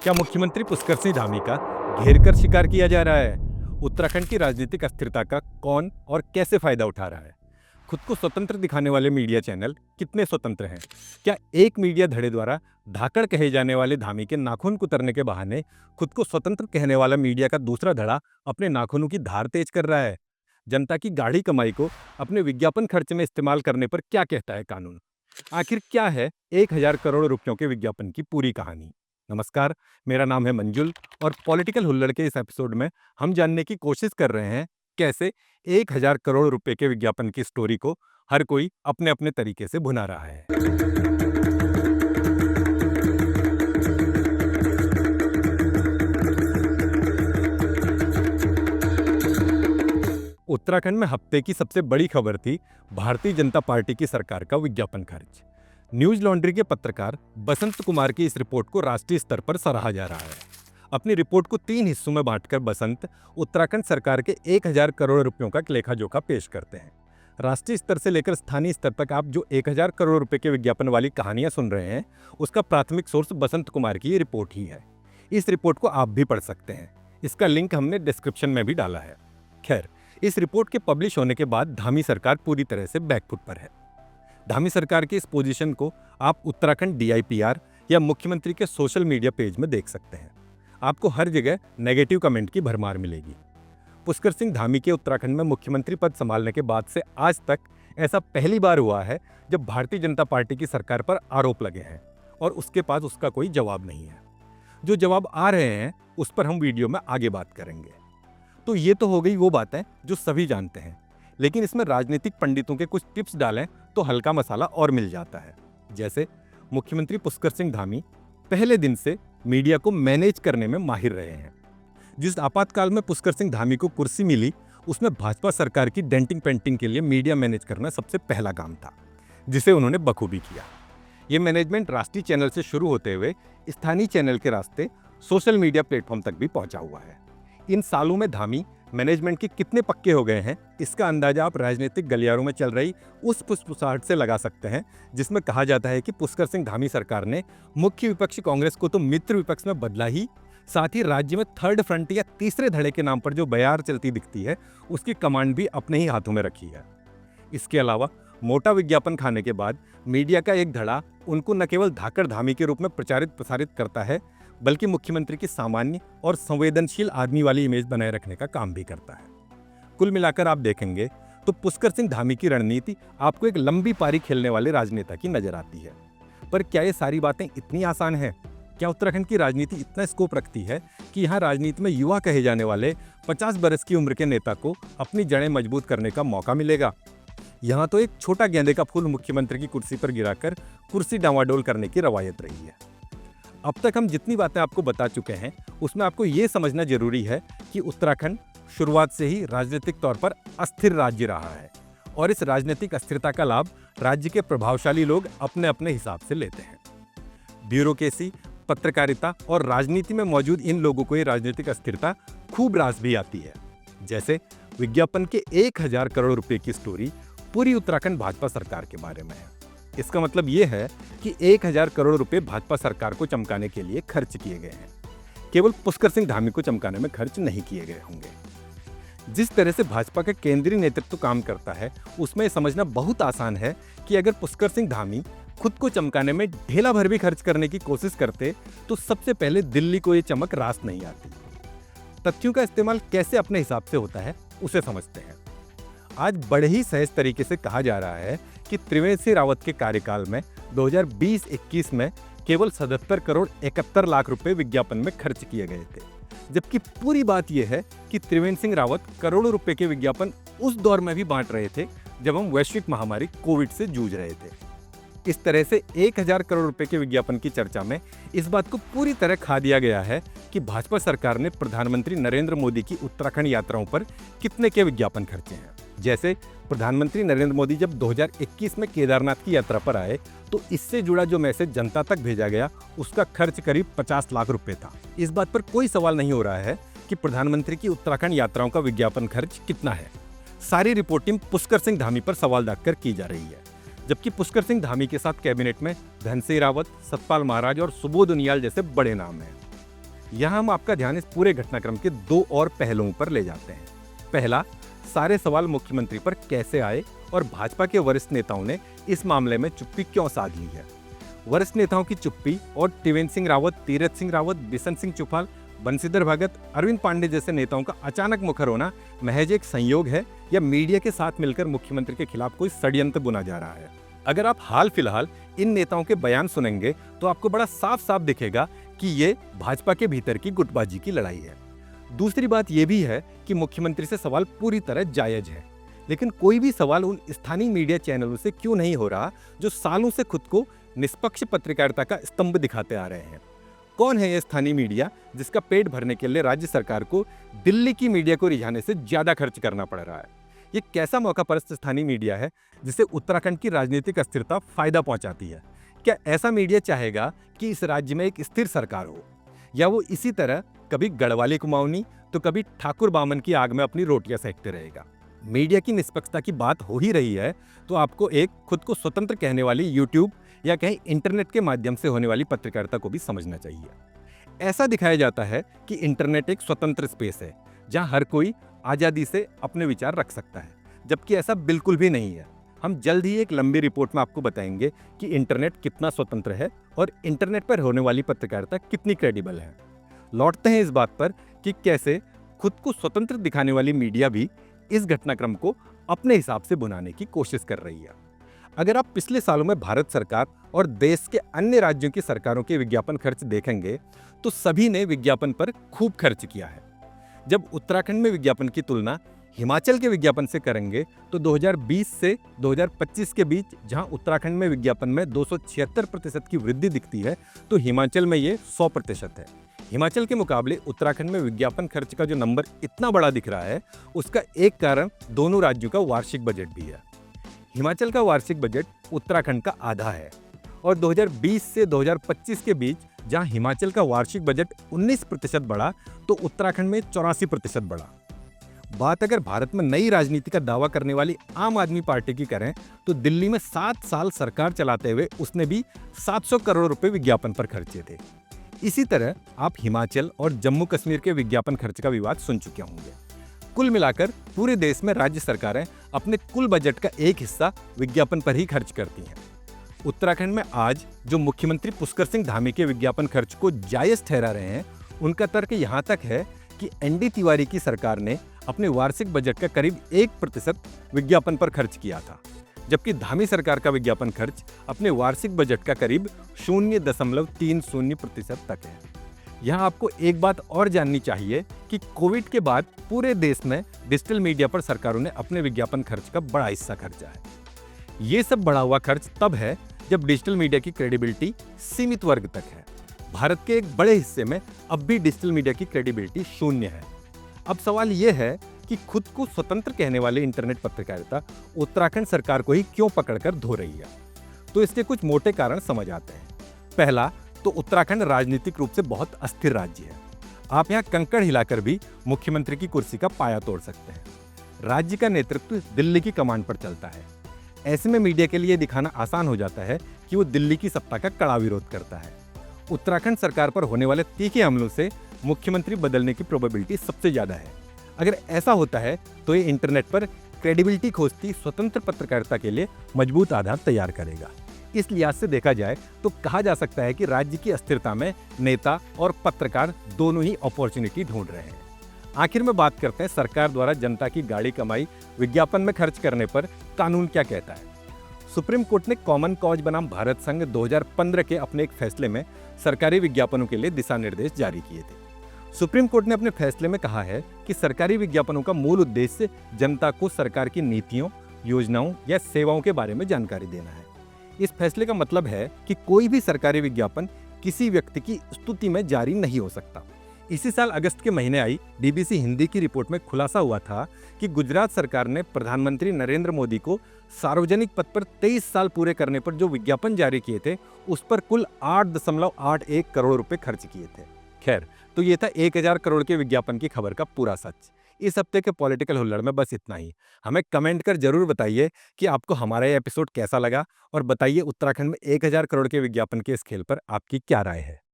क्या मुख्यमंत्री पुष्कर सिंह धामी का घेर कर शिकार किया जा रहा है? उत्तराखंड की राजनीतिक अस्थिरता का कौन और कैसे फायदा उठा रहा है? खुद को स्वतंत्र दिखाने वाले मीडिया चैनल कितने स्वतंत्र हैं? क्या एक मीडिया धड़े द्वारा धाकड़ कहे जाने वाले धामी के नाखून कुतरने के बहाने खुद को स्वतंत्र कहने वाला मीडिया का दूसरा धड़ा अपने नाखूनों की धार तेज कर रहा है? जनता की गाढ़ी कमाई को अपने विज्ञापन खर्च में इस्तेमाल करने पर क्या कहता है कानून? आखिर क्या है 1,000 करोड़ रुपयों के विज्ञापन की पूरी कहानी? नमस्कार, मेरा नाम है मंजुल और पॉलिटिकल हुल्लड़ के इस एपिसोड में हम जानने की कोशिश कर रहे हैं कैसे 1,000 करोड़ रुपए के विज्ञापन की स्टोरी को हर कोई अपने अपने तरीके से भुना रहा है। उत्तराखंड में हफ्ते की सबसे बड़ी खबर थी भारतीय जनता पार्टी की सरकार का विज्ञापन खर्च। न्यूज लॉन्ड्री के पत्रकार बसंत कुमार की इस रिपोर्ट को राष्ट्रीय स्तर पर सराहा जा रहा है। अपनी रिपोर्ट को 3 हिस्सों में बांटकर बसंत उत्तराखंड सरकार के 1,000 करोड़ रुपयों का लेखा जोखा पेश करते हैं। राष्ट्रीय स्तर से लेकर स्थानीय स्तर तक आप जो 1,000 करोड़ रुपए के विज्ञापन वाली कहानियां सुन रहे हैं, उसका प्राथमिक सोर्स बसंत कुमार की ये रिपोर्ट ही है। इस रिपोर्ट को आप भी पढ़ सकते हैं, इसका लिंक हमने डिस्क्रिप्शन में भी डाला है। खैर, इस रिपोर्ट के पब्लिश होने के बाद धामी सरकार पूरी तरह से बैकफुट पर है। धामी सरकार की इस पोजीशन को आप उत्तराखंड DIPR या मुख्यमंत्री के सोशल मीडिया पेज में देख सकते हैं। आपको हर जगह नेगेटिव कमेंट की भरमार मिलेगी। पुष्कर सिंह धामी के उत्तराखंड में मुख्यमंत्री पद संभालने के बाद से आज तक ऐसा पहली बार हुआ है जब भारतीय जनता पार्टी की सरकार पर आरोप लगे हैं और उसके पास उसका कोई जवाब नहीं है। जो जवाब आ रहे हैं उस पर हम वीडियो में आगे बात करेंगे। तो ये तो हो गई वो बातें जो सभी जानते हैं, लेकिन इसमें राजनीतिक पंडितों के कुछ टिप्स डालें तो हल्का मसाला और मिल जाता है। जैसे मुख्यमंत्री पुष्कर सिंह धामी पहले दिन से मीडिया को मैनेज करने में माहिर रहे हैं। जिस आपातकाल में पुष्कर सिंह धामी को कुर्सी मिली, उसमें भाजपा सरकार की डेंटिंग पेंटिंग के लिए मीडिया मैनेज करना सबसे पहला काम था, जिसे उन्होंने बखूबी किया। ये मैनेजमेंट राष्ट्रीय चैनल से शुरू होते हुए स्थानीय चैनल के रास्ते सोशल मीडिया प्लेटफॉर्म तक भी पहुंचा हुआ है। इन सालों में धामी मैनेजमेंट के कितने पक्के हो गए हैं, इसका अंदाजा आप राजनीतिक गलियारों में चल रही उस फुसफुसाहट से लगा सकते हैं जिसमें कहा जाता है कि पुष्कर सिंह धामी सरकार ने मुख्य विपक्ष कांग्रेस को तो मित्र विपक्ष में बदला ही, साथ ही राज्य में थर्ड फ्रंट या तीसरे धड़े के नाम पर जो बयार चलती दिखती है, उसकी कमांड भी अपने ही हाथों में रखी है। इसके अलावा मोटा विज्ञापन खाने के बाद मीडिया का एक धड़ा उनको न केवल धाकड़ धामी के रूप में प्रचारित प्रसारित करता है, बल्कि मुख्यमंत्री की सामान्य और संवेदनशील आदमी वाली इमेज बनाए रखने का काम भी करता है। कुल मिलाकर आप देखेंगे तो पुष्कर सिंह धामी की रणनीति आपको एक लंबी पारी खेलने वाले राजनेता की नजर आती है। पर क्या ये सारी बातें इतनी आसान है? क्या उत्तराखंड की राजनीति इतना स्कोप रखती है कि यहाँ राजनीति में युवा कहे जाने वाले 50 बरस की उम्र के नेता को अपनी जड़ें मजबूत करने का मौका मिलेगा? यहाँ तो एक छोटा गेंदे का फूल मुख्यमंत्री की कुर्सी पर गिराकर कुर्सी डावाडोल करने की रवायत रही है। अब तक हम जितनी बातें आपको बता चुके हैं, उसमें आपको ये समझना जरूरी है कि उत्तराखंड शुरुआत से ही राजनीतिक तौर पर अस्थिर राज्य रहा है और इस राजनीतिक अस्थिरता का लाभ राज्य के प्रभावशाली लोग अपने अपने हिसाब से लेते हैं। ब्यूरोक्रेसी, पत्रकारिता और राजनीति में मौजूद इन लोगों को ये राजनीतिक अस्थिरता खूब रास भी आती है। जैसे विज्ञापन के 1,000 करोड़ रुपए की स्टोरी पूरी उत्तराखंड भाजपा सरकार के बारे में है। इसका मतलब ये है कि 1,000 करोड़ रुपए भाजपा सरकार को चमकाने के लिए खर्च किए गए हैं। केवल पुष्कर सिंह धामी को चमकाने में खर्च नहीं किए गए होंगे। जिस तरह से भाजपा का केंद्रीय नेतृत्व काम करता है, उसमें यह समझना बहुत आसान है कि अगर पुष्कर सिंह धामी खुद को चमकाने में ढेला भर भी खर्च करने की कोशिश करते तो सबसे पहले दिल्ली को ये चमक रास नहीं आती। तथ्यों का इस्तेमाल कैसे अपने हिसाब से होता है, उसे समझते हैं। आज बड़े ही सहज तरीके से कहा जा रहा है कि त्रिवेंद्र सिंह रावत के कार्यकाल में 2020-21 में केवल 77 करोड़ 71 लाख रुपए विज्ञापन में खर्च किए गए थे, जबकि पूरी बात यह है कि त्रिवेंद्र सिंह रावत करोड़ों रुपए के विज्ञापन उस दौर में भी बांट रहे थे जब हम वैश्विक महामारी कोविड से जूझ रहे थे। इस तरह से 1,000 करोड़ रुपए के विज्ञापन की चर्चा में इस बात को पूरी तरह खा दिया गया है कि भाजपा सरकार ने प्रधानमंत्री नरेंद्र मोदी की उत्तराखंड यात्राओं पर कितने के विज्ञापन खर्चे हैं। जैसे प्रधानमंत्री नरेंद्र मोदी जब 2021 में केदारनाथ की यात्रा पर आए तो इससे जुड़ा जो मैसेज जनता तक भेजा गया, उसका खर्च करीब 50 लाख रुपए था। इस बात पर कोई सवाल नहीं हो रहा है कि प्रधानमंत्री की उत्तराखंड यात्राओं का विज्ञापन खर्च कितना है। सारी रिपोर्टिंग पुष्कर सिंह धामी पर सवाल दागकर की जा रही है, जबकि पुष्कर सिंह धामी के साथ कैबिनेट में धन सिंह रावत, सतपाल महाराज और सुबोध उनियाल जैसे बड़े नाम हैं। यहाँ हम आपका ध्यान इस पूरे घटनाक्रम के दो और पहलुओं पर ले जाते हैं। पहला, सारे सवाल मुख्यमंत्री पर कैसे आए और भाजपा के वरिष्ठ नेताओं ने इस मामले में चुप्पी क्यों साध ली है। वरिष्ठ नेताओं की चुप्पी और त्रिवेंद्र सिंह रावत, तीरथ सिंह रावत, बिशन सिंह चुफाल, बंशीधर भगत, अरविंद पांडे जैसे नेताओं का अचानक मुखर होना महज एक संयोग है या मीडिया के साथ मिलकर मुख्यमंत्री के खिलाफ कोई षड्यंत्र बुना जा रहा है। अगर आप हाल फिलहाल इन नेताओं के बयान सुनेंगे तो आपको बड़ा साफ साफ दिखेगा कि ये भाजपा के भीतर की गुटबाजी की लड़ाई है। दूसरी बात यह भी है कि मुख्यमंत्री से सवाल पूरी तरह जायज है, लेकिन कोई भी सवाल उन स्थानीय मीडिया चैनलों से क्यों नहीं हो रहा जो सालों से खुद को निष्पक्ष पत्रकारिता का स्तंभ दिखाते आ रहे हैं। कौन है यह स्थानीय मीडिया जिसका पेट भरने के लिए राज्य सरकार को दिल्ली की मीडिया को रिझाने से ज्यादा खर्च करना पड़ रहा है। ये कैसा मौका परस्त स्थानीय मीडिया है जिसे उत्तराखंड की राजनीतिक अस्थिरता फायदा पहुंचाती है। क्या ऐसा मीडिया चाहेगा कि इस राज्य में एक स्थिर सरकार हो, या वो इसी तरह कभी गढ़वाली कुमाऊनी तो कभी ठाकुर बामन की आग में अपनी रोटियां सेकते रहेगा। मीडिया की निष्पक्षता की बात हो ही रही है तो आपको एक खुद को स्वतंत्र कहने वाली यूट्यूब या कहीं इंटरनेट के माध्यम से होने वाली पत्रकारिता को भी समझना चाहिए। ऐसा दिखाया जाता है कि इंटरनेट एक स्वतंत्र स्पेस है जहां हर कोई आजादी से अपने विचार रख सकता है, जबकि ऐसा बिल्कुल भी नहीं है। हम जल्द ही एक लंबी रिपोर्ट में आपको बताएंगे कि इंटरनेट कितना स्वतंत्र है और इंटरनेट पर होने वाली पत्रकारिता कितनी क्रेडिबल है। लौटते हैं इस बात पर कि कैसे खुद को स्वतंत्र दिखाने वाली मीडिया भी इस घटनाक्रम को अपने हिसाब से बुनाने की कोशिश कर रही है। अगर आप पिछले सालों में भारत सरकार और देश के अन्य राज्यों की सरकारों के विज्ञापन खर्च देखेंगे तो सभी ने विज्ञापन पर खूब खर्च किया है। जब उत्तराखंड में विज्ञापन की तुलना हिमाचल के विज्ञापन से करेंगे तो 2020 से 2025 के बीच जहां उत्तराखंड में विज्ञापन में 276% की वृद्धि दिखती है तो हिमाचल में ये 100% है। हिमाचल के मुकाबले उत्तराखंड में विज्ञापन खर्च का जो नंबर इतना बड़ा दिख रहा है उसका एक कारण दोनों राज्यों का वार्षिक बजट भी है। हिमाचल का वार्षिक बजट उत्तराखंड का आधा है और 2020 से 2025 के बीच जहां हिमाचल का वार्षिक बजट 19% बढ़ा तो उत्तराखंड में 84% बढ़ा। बात अगर भारत में नई राजनीति का दावा करने वाली आम आदमी पार्टी की करें तो दिल्ली में 7 साल सरकार चलाते हुए उसने भी 700 करोड़ रुपए विज्ञापन पर खर्चे थे। इसी तरह आप हिमाचल और जम्मू कश्मीर के विज्ञापन खर्च का विवाद सुन चुके होंगे। कुल मिलाकर पूरे देश में राज्य सरकारें अपने कुल बजट का एक हिस्सा विज्ञापन पर ही खर्च करती हैं। उत्तराखंड में आज जो मुख्यमंत्री पुष्कर सिंह धामी के विज्ञापन खर्च को जायज ठहरा रहे हैं उनका तर्क यहाँ तक है कि एनडी तिवारी की सरकार ने अपने वार्षिक बजट का करीब 1% विज्ञापन पर खर्च किया था, जबकि धामी सरकार का विज्ञापन खर्च अपने वार्षिक बजट का करीब 0.30% तक है। यहाँ आपको एक बात और जाननी चाहिए कि कोविड के बाद पूरे देश में डिजिटल मीडिया पर सरकारों ने अपने विज्ञापन खर्च का बड़ा हिस्सा खर्चा है। ये सब बढ़ा हुआ खर्च तब है जब डिजिटल मीडिया की क्रेडिबिलिटी सीमित वर्ग तक है। भारत के एक बड़े हिस्से में अब भी डिजिटल मीडिया की क्रेडिबिलिटी शून्य है। अब सवाल यह है कि खुद को स्वतंत्र कहने वाले इंटरनेट पत्रकारिता उत्तराखंड सरकार को ही क्यों पकड़कर धो रही है। तो इसके कुछ मोटे कारण समझ आते हैं। पहला, तो उत्तराखंड राजनीतिक रूप से बहुत अस्थिर राज्य है। आप यहाँ कंकड़ हिलाकर भी मुख्यमंत्री की कुर्सी का पाया तोड़ सकते हैं। राज्य का नेतृत्व दिल्ली की कमान पर चलता है। ऐसे में मीडिया के लिए दिखाना आसान हो जाता है कि वो दिल्ली की सत्ता का कड़ा विरोध करता है। उत्तराखंड सरकार पर होने वाले तीखे हमलों से मुख्यमंत्री बदलने की प्रोबेबिलिटी सबसे ज्यादा है। अगर ऐसा होता है तो ये इंटरनेट पर क्रेडिबिलिटी खोजती स्वतंत्र पत्रकारिता के लिए मजबूत आधार तैयार करेगा। इस लिहाज से देखा जाए तो कहा जा सकता है कि राज्य की अस्थिरता में नेता और पत्रकार दोनों ही अपॉर्चुनिटी ढूंढ रहे हैं। आखिर में बात करते हैं सरकार द्वारा जनता की गाड़ी कमाई विज्ञापन में खर्च करने पर कानून क्या कहता है। सुप्रीम कोर्ट ने कॉमन कॉज बनाम भारत संघ 2015 के अपने एक फैसले में सरकारी विज्ञापनों के लिए दिशा निर्देश जारी किए थे। सुप्रीम कोर्ट ने अपने फैसले में कहा है कि सरकारी विज्ञापनों का मूल उद्देश्य जनता को सरकार की नीतियों, योजनाओं या सेवाओं के बारे में जानकारी देना है। इस फैसले का मतलब है कि कोई भी सरकारी विज्ञापन किसी व्यक्ति की स्तुति में जारी नहीं हो सकता। इसी साल अगस्त के महीने आई डीबीसी हिंदी की रिपोर्ट में खुलासा हुआ था कि गुजरात सरकार ने प्रधानमंत्री नरेंद्र मोदी को सार्वजनिक पद पर 23 साल पूरे करने पर जो विज्ञापन जारी किए थे उस पर कुल 8.81 करोड़ रुपए खर्च किए थे। खैर, तो ये था 1000 करोड़ के विज्ञापन की खबर का पूरा सच। इस हफ्ते के पॉलिटिकल हुल्लड़ में बस इतना ही। हमें कमेंट कर जरूर बताइए कि आपको हमारा ये एपिसोड कैसा लगा और बताइए उत्तराखंड में 1000 करोड़ के विज्ञापन के इस खेल पर आपकी क्या राय है।